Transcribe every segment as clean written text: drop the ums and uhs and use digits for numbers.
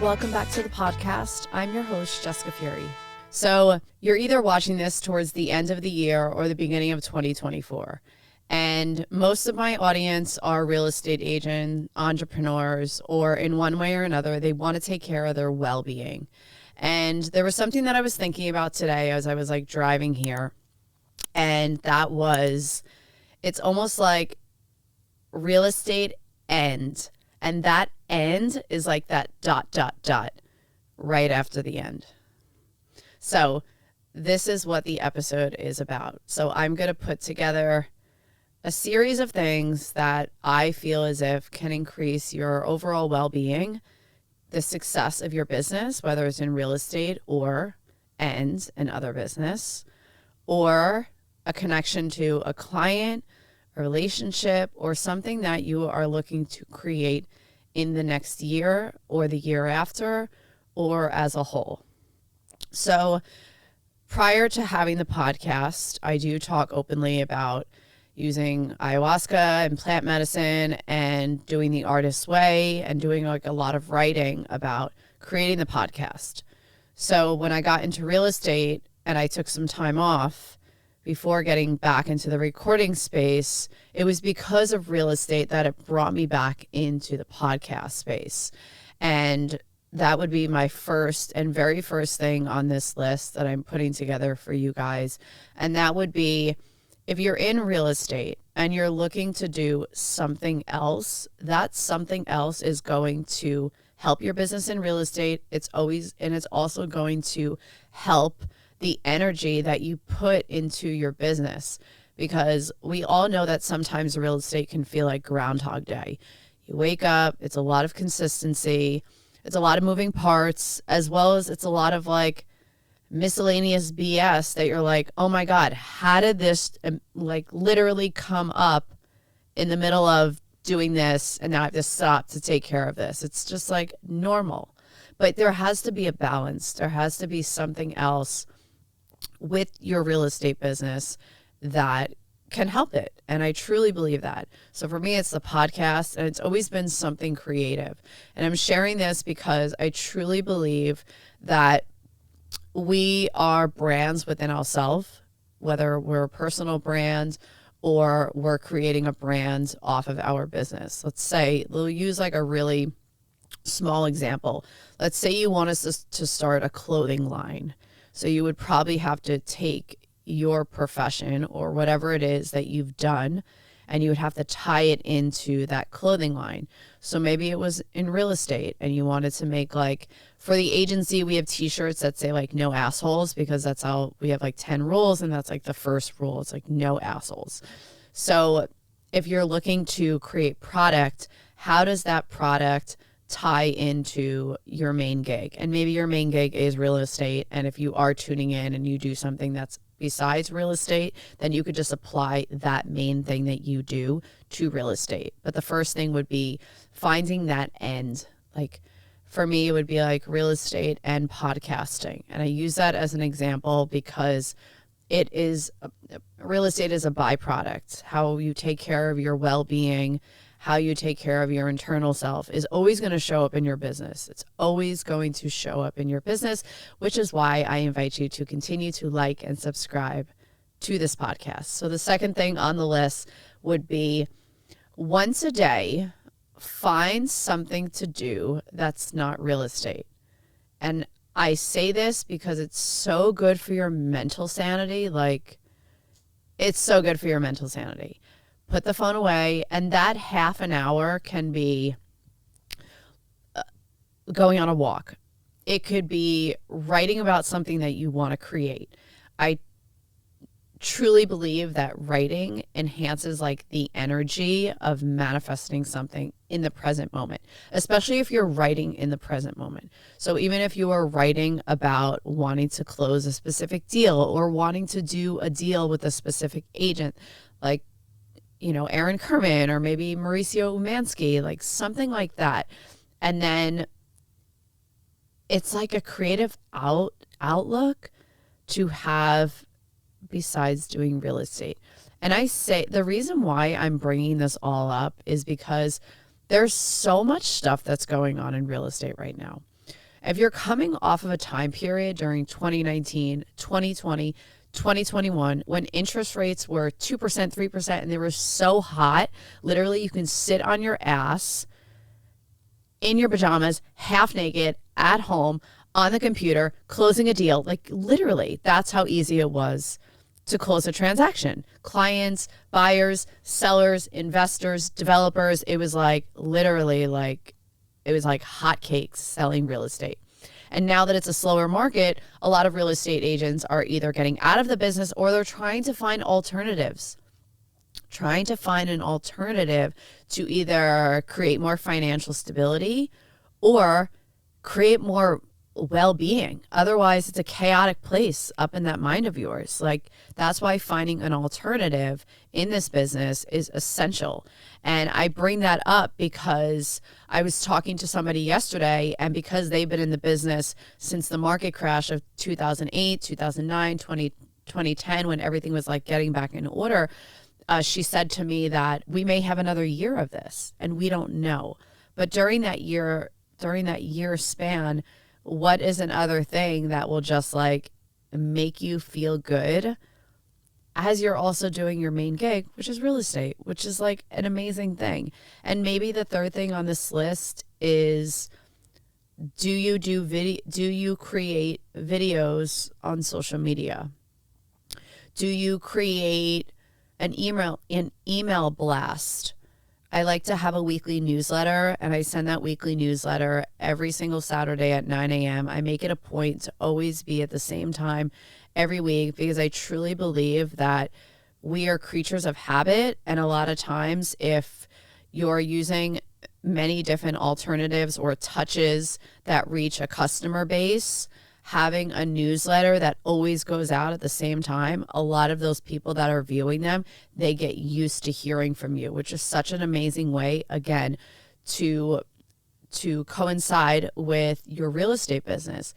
Welcome back to the podcast. I'm your host, Jessica Fury. So you're either watching this towards the end of the year or the beginning of 2024. And most of my audience are real estate agents, entrepreneurs, or in one way or another, they want to take care of their well-being. And there was something that I was thinking about today as I was like driving here. And that was, it's almost like real estate end. And that end is like that ... right after the end. So this is what the episode is about. So I'm going to put together a series of things that I feel as if can increase your overall well-being, the success of your business, whether it's in real estate or and other business, or a connection to a client, a relationship, or something that you are looking to create in the next year or the year after, or as a whole. So prior to having the podcast, I do talk openly about using ayahuasca and plant medicine and doing the artist's way and doing like a lot of writing about creating the podcast. So when I got into real estate and I took some time off before getting back into the recording space, it was because of real estate that it brought me back into the podcast space. And that would be my first and very first thing on this list that I'm putting together for you guys. And that would be, if you're in real estate and you're looking to do something else, that something else is going to help your business in real estate. It's also going to help the energy that you put into your business, because we all know that sometimes real estate can feel like Groundhog Day. You wake up, it's a lot of consistency, it's a lot of moving parts, as well as it's a lot of like miscellaneous BS that you're like, oh my God, how did this like literally come up in the middle of doing this and now I have to stop to take care of this? It's just like normal. But there has to be a balance. There has to be something else with your real estate business that can help it. And I truly believe that. So for me, it's the podcast, and it's always been something creative. And I'm sharing this because I truly believe that we are brands within ourselves, whether we're a personal brand or we're creating a brand off of our business. Let's say, we'll use like a really small example. Let's say you want us to start a clothing line. So you would probably have to take your profession or whatever it is that you've done, and you would have to tie it into that clothing line. So maybe it was in real estate and you wanted to make, like, for the agency, we have t-shirts that say like no assholes, because that's how we have like 10 rules. And that's like the first rule. It's like no assholes. So if you're looking to create product, how does that product tie into your main gig? And maybe your main gig is real estate. And if you are tuning in and you do something that's besides real estate, then you could just apply that main thing that you do to real estate. But the first thing would be finding that end. Like for me, it would be like real estate and podcasting. And I use that as an example because it is, real estate is a byproduct. How you take care of your well-being, how you take care of your internal self is always going to show up in your business. It's always going to show up in your business, which is why I invite you to continue to like and subscribe to this podcast. So the second thing on the list would be, once a day, find something to do that's not real estate. And I say this because it's so good for your mental sanity. Like, it's so good for your mental sanity. Put the phone away, and that half an hour can be going on a walk. It could be writing about something that you want to create. I truly believe that writing enhances like the energy of manifesting something in the present moment, especially if you're writing in the present moment. So even if you are writing about wanting to close a specific deal or wanting to do a deal with a specific agent, like, you know, Aaron Kerman or maybe Mauricio Umansky, like something like that. And then it's like a creative outlook to have besides doing real estate. And I say the reason why I'm bringing this all up is because there's so much stuff that's going on in real estate right now. If you're coming off of a time period during 2019, 2020, 2021, when interest rates were 2%, 3%, and they were so hot, literally you can sit on your ass in your pajamas, half naked, at home, on the computer, closing a deal. Like literally, that's how easy it was to close a transaction. Clients, buyers, sellers, investors, developers, it was like literally like, it was like hotcakes selling real estate. And now that it's a slower market, a lot of real estate agents are either getting out of the business or they're trying to find alternatives. Trying to find an alternative to either create more financial stability or create more well-being. Otherwise, it's a chaotic place up in that mind of yours. Like, that's why finding an alternative in this business is essential. And I bring that up because I was talking to somebody yesterday, and because they've been in the business since the market crash of 2008, 2009, 2010, when everything was like getting back in order, she said to me that we may have another year of this and we don't know. But during that year span, what is another thing that will just like make you feel good as you're also doing your main gig, which is real estate, which is like an amazing thing. And maybe the third thing on this list is, do you create videos on social media? Do you create an email blast? I like to have a weekly newsletter, and I send that weekly newsletter every single Saturday at 9 a.m. I make it a point to always be at the same time every week because I truly believe that we are creatures of habit. And a lot of times, if you're using many different alternatives or touches that reach a customer base, having a newsletter that always goes out at the same time, a lot of those people that are viewing them, they get used to hearing from you, which is such an amazing way, again, to coincide with your real estate business.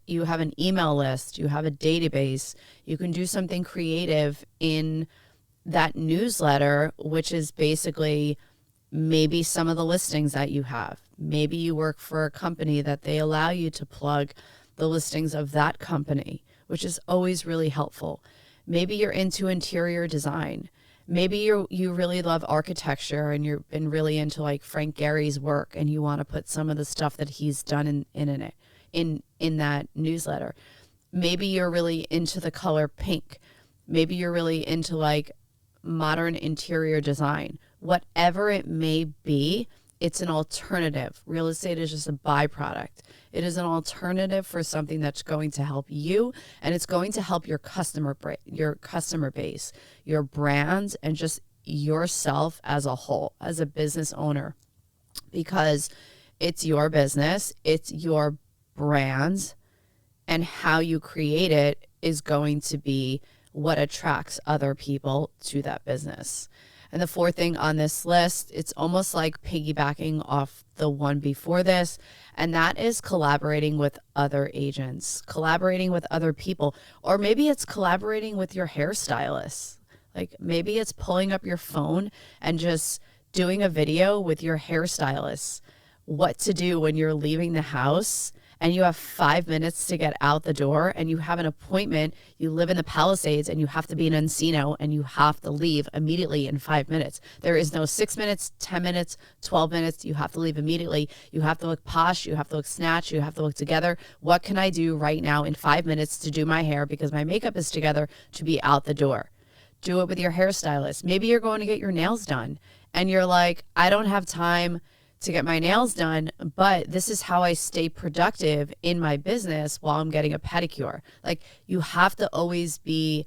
You have an email list, you have a database, you can do something creative in that newsletter, which is basically maybe some of the listings that you have. Maybe you work for a company that they allow you to plug the listings of that company, which is always really helpful. Maybe you're into interior design. Maybe you really love architecture and you've been really into like Frank Gehry's work and you want to put some of the stuff that he's done in that newsletter. Maybe you're really into the color pink. Maybe you're really into like modern interior design. Whatever it may be, it's an alternative. Real estate is just a byproduct. It is an alternative for something that's going to help you, and it's going to help your customer base, your brand, and just yourself as a whole, as a business owner, because it's your business, it's your brand, and how you create it is going to be what attracts other people to that business. And the fourth thing on this list, it's almost like piggybacking off the one before this, and that is collaborating with other agents, collaborating with other people, or maybe it's collaborating with your hairstylist. Like maybe it's pulling up your phone and just doing a video with your hairstylist, what to do when you're leaving the house and you have 5 minutes to get out the door and you have an appointment, you live in the Palisades and you have to be in Encino and you have to leave immediately in 5 minutes. There is no 6 minutes, 10 minutes, 12 minutes. You have to leave immediately. You have to look posh. You have to look snatched. You have to look together. What can I do right now in 5 minutes to do my hair because my makeup is together to be out the door? Do it with your hairstylist. Maybe you're going to get your nails done and you're like, I don't have time to get my nails done, but this is how I stay productive in my business while I'm getting a pedicure. Like you have to always be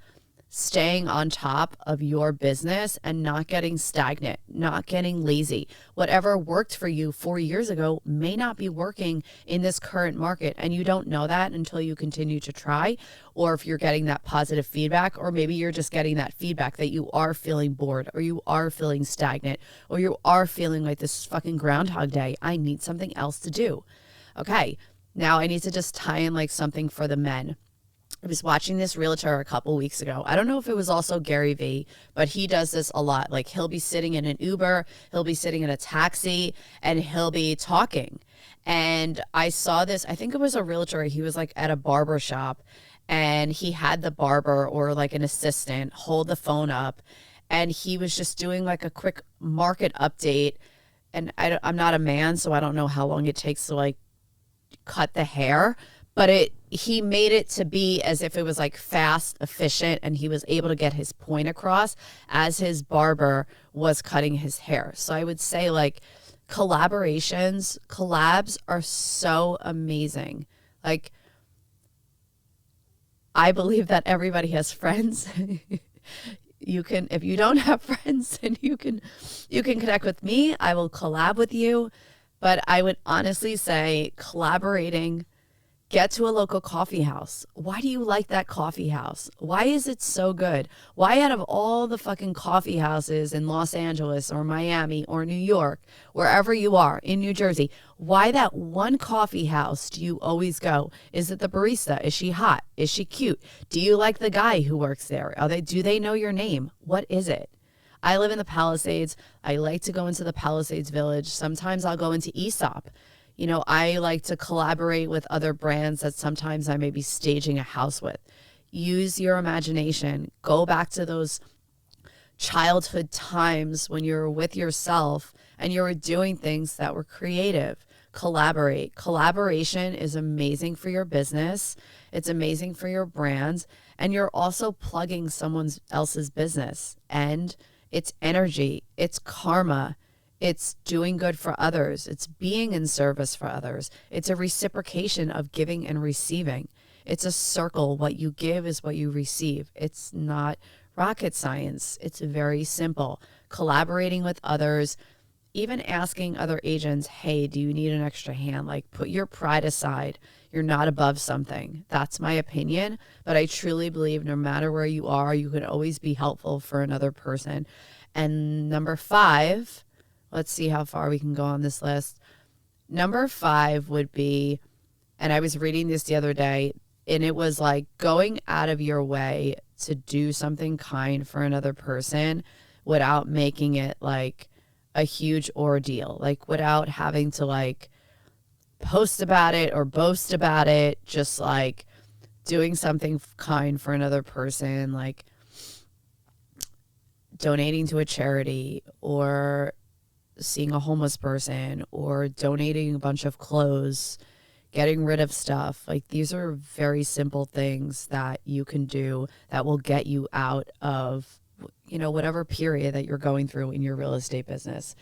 staying on top of your business and not getting stagnant, not getting lazy. Whatever worked for you 4 years ago may not be working in this current market. And you don't know that until you continue to try, or if you're getting that positive feedback, or maybe you're just getting that feedback that you are feeling bored or you are feeling stagnant or you are feeling like this fucking Groundhog Day. I need something else to do. Okay, now I need to just tie in like something for the men. I was watching this realtor a couple weeks ago. I don't know if it was also Gary Vee, but he does this a lot. Like he'll be sitting in an Uber, he'll be sitting in a taxi, and he'll be talking. And I saw this, I think it was a realtor. He was like at a barber shop, and he had the barber or like an assistant hold the phone up, and he was just doing like a quick market update. And I'm not a man, so I don't know how long it takes to like cut the hair, but he made it to be as if it was like fast, efficient, and he was able to get his point across as his barber was cutting his hair. So I would say like collabs are so amazing. Like I believe that everybody has friends. You can, if you don't have friends, then you can connect with me. I will collab with you. But I would honestly say collaborating, get to a local coffee house. Why do you like that coffee house? Why is it so good? Why out of all the fucking coffee houses in Los Angeles or Miami or New York, wherever you are, in New Jersey, why that one coffee house do you always go? Is it the barista? Is she hot? Is she cute? Do you like the guy who works there? Do they know your name? What is it? I live in the Palisades. I like to go into the Palisades Village. Sometimes I'll go into Aesop. You know, I like to collaborate with other brands that sometimes I may be staging a house with. Use your imagination. Go back to those childhood times when you were with yourself and you were doing things that were creative. Collaborate. Collaboration is amazing for your business. It's amazing for your brands. And you're also plugging someone else's business. And it's energy. It's karma. It's doing good for others. It's being in service for others. It's a reciprocation of giving and receiving. It's a circle. What you give is what you receive. It's not rocket science. It's very simple. Collaborating with others, even asking other agents, hey, do you need an extra hand? Like, put your pride aside. You're not above something. That's my opinion. But I truly believe no matter where you are, you can always be helpful for another person. And number 5, let's see how far we can go on this list. Number 5 would be, and I was reading this the other day, and it was like going out of your way to do something kind for another person without making it like a huge ordeal, like without having to like post about it or boast about it, just like doing something kind for another person, like donating to a charity or seeing a homeless person or donating a bunch of clothes, getting rid of stuff. Like these are very simple things that you can do that will get you out of, you know, whatever period that you're going through in your real estate business.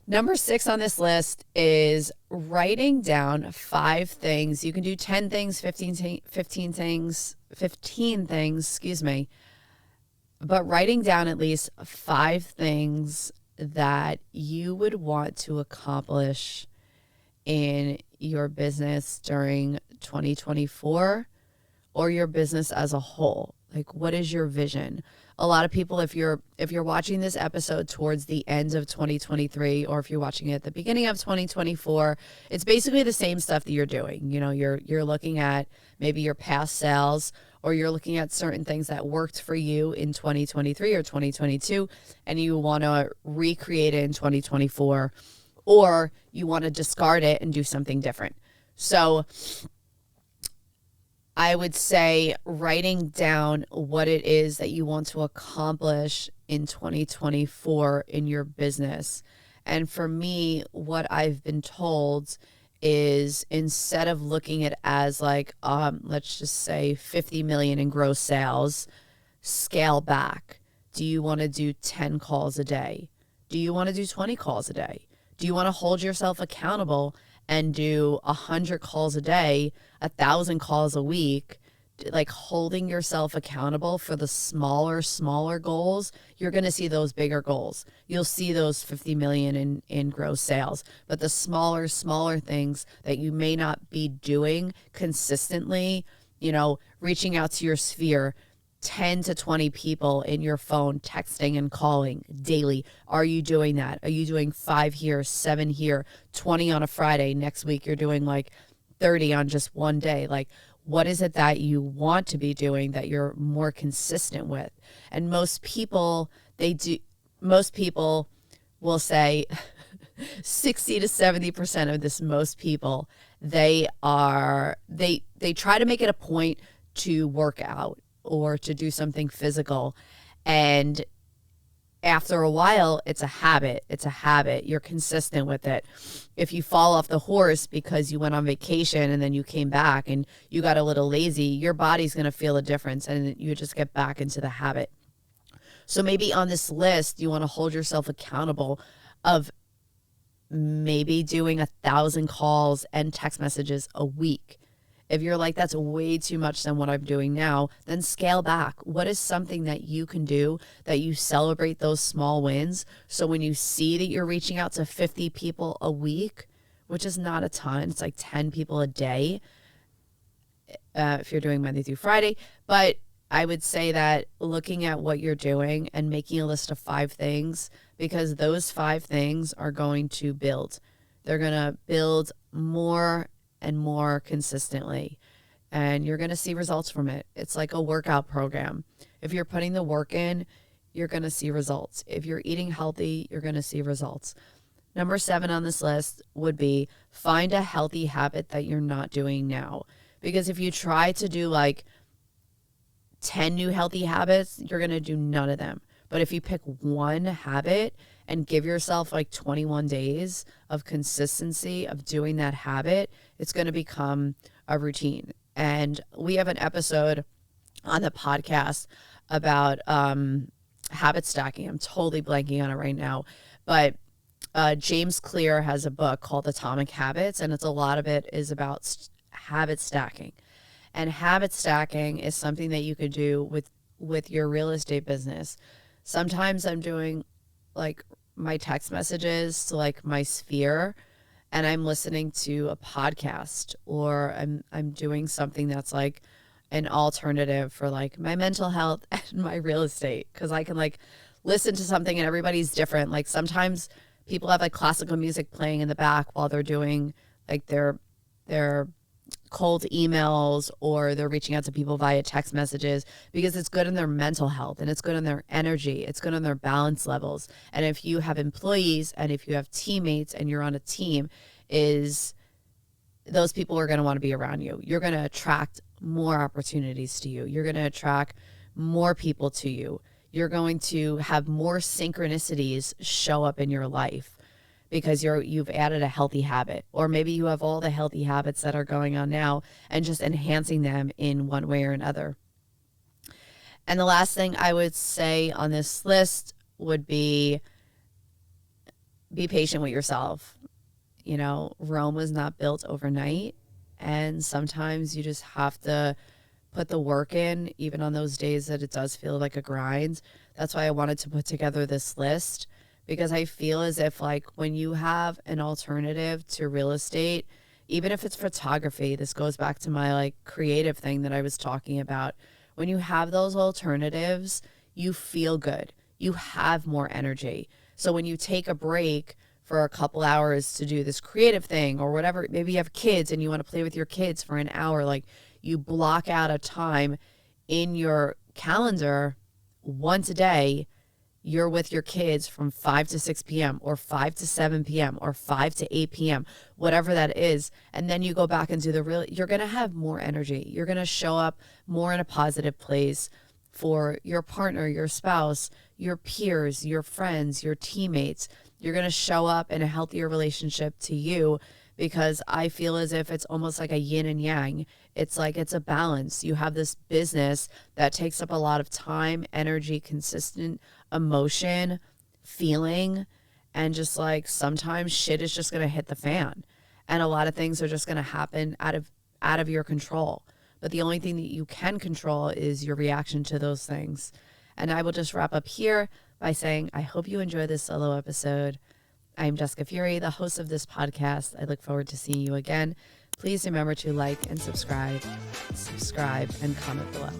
Number 6 on this list is writing down 5 things. You can do 10 things, 15 things, excuse me. But writing down at least 5 things that you would want to accomplish in your business during 2024 or your business as a whole. Like, what is your vision? A lot of people, if you're watching this episode towards the end of 2023, or if you're watching it at the beginning of 2024, it's basically the same stuff that you're doing. You know, you're looking at maybe your past sales, or you're looking at certain things that worked for you in 2023 or 2022, and you want to recreate it in 2024, or you want to discard it and do something different. So I would say writing down what it is that you want to accomplish in 2024 in your business. And for me, what I've been told is instead of looking at it as like, let's just say 50 million in gross sales, scale back. Do you want to do 10 calls a day? Do you want to do 20 calls a day? Do you want to hold yourself accountable and do 100 calls a day, 1,000 calls a week? Like holding yourself accountable for the smaller goals, you're going to see those bigger goals. You'll see those 50 million in gross sales, but the smaller things that you may not be doing consistently, you know, reaching out to your sphere, 10 to 20 people in your phone, texting and calling daily. Are you doing that? Are you doing 5 here, 7 here, 20 on a Friday? Next week, you're doing like 30 on just one day. Like, What is it that you want to be doing that you're more consistent with? And most people will say 60 to 70% of this, most people, they try to make it a point to work out or to do something physical. And after a while, it's a habit. You're consistent with it. If you fall off the horse because you went on vacation and then you came back and you got a little lazy, your body's going to feel a difference and you just get back into the habit. So maybe on this list, you want to hold yourself accountable of maybe doing 1,000 calls and text messages a week. If you're like, that's way too much than what I'm doing now, then scale back. What is something that you can do that you celebrate those small wins? So when you see that you're reaching out to 50 people a week, which is not a ton, it's like 10 people a day if you're doing Monday through Friday. But I would say that looking at what you're doing and making a list of 5 things, because those 5 things are going to build. They're going to build more and more consistently, and you're going to see results from it. It's like a workout program. If you're putting the work in, you're going to see results. If you're eating healthy, you're going to see results. Number 7 on this list would be find a healthy habit that you're not doing now. Because if you try to do like 10 new healthy habits, you're going to do none of them. But if you pick one habit and give yourself like 21 days of consistency of doing that habit, it's going to become a routine. And we have an episode on the podcast about habit stacking. I'm totally blanking on it right now. But James Clear has a book called Atomic Habits, and a lot of it is about habit stacking. And habit stacking is something that you could do with your real estate business. Sometimes I'm doing like my text messages to like my sphere, and I'm listening to a podcast, or I'm doing something that's like an alternative for like my mental health and my real estate, because I can like listen to something and everybody's different. Like sometimes people have like classical music playing in the back while they're doing like their cold emails, or they're reaching out to people via text messages, because it's good in their mental health and it's good in their energy. It's good on their balance levels. And if you have employees and if you have teammates and you're on a team, those people are going to want to be around you. You're going to attract more opportunities to you. You're going to attract more people to you. You're going to have more synchronicities show up in your life, because you've added a healthy habit, or maybe you have all the healthy habits that are going on now and just enhancing them in one way or another. And the last thing I would say on this list would be patient with yourself. You know, Rome was not built overnight, and sometimes you just have to put the work in, even on those days that it does feel like a grind. That's why I wanted to put together this list, because I feel as if like when you have an alternative to real estate, even if it's photography, this goes back to my like creative thing that I was talking about. When you have those alternatives, you feel good. You have more energy. So when you take a break for a couple hours to do this creative thing or whatever, maybe you have kids and you want to play with your kids for an hour, like you block out a time in your calendar once a day. You're with your kids from 5 to 6 p.m. or 5 to 7 p.m. or 5 to 8 p.m., whatever that is. And then you go back and do you're going to have more energy. You're going to show up more in a positive place for your partner, your spouse, your peers, your friends, your teammates. You're going to show up in a healthier relationship to you, because I feel as if it's almost like a yin and yang. It's like it's a balance. You have this business that takes up a lot of time, energy, consistent emotion, feeling, and just like sometimes shit is just going to hit the fan, and a lot of things are just going to happen out of your control. But the only thing that you can control is your reaction to those things. And I will just wrap up here by saying I hope you enjoy this solo episode. I'm Jessica Fury, the host of this podcast. I look forward to seeing you again. Please remember to like and subscribe and comment below.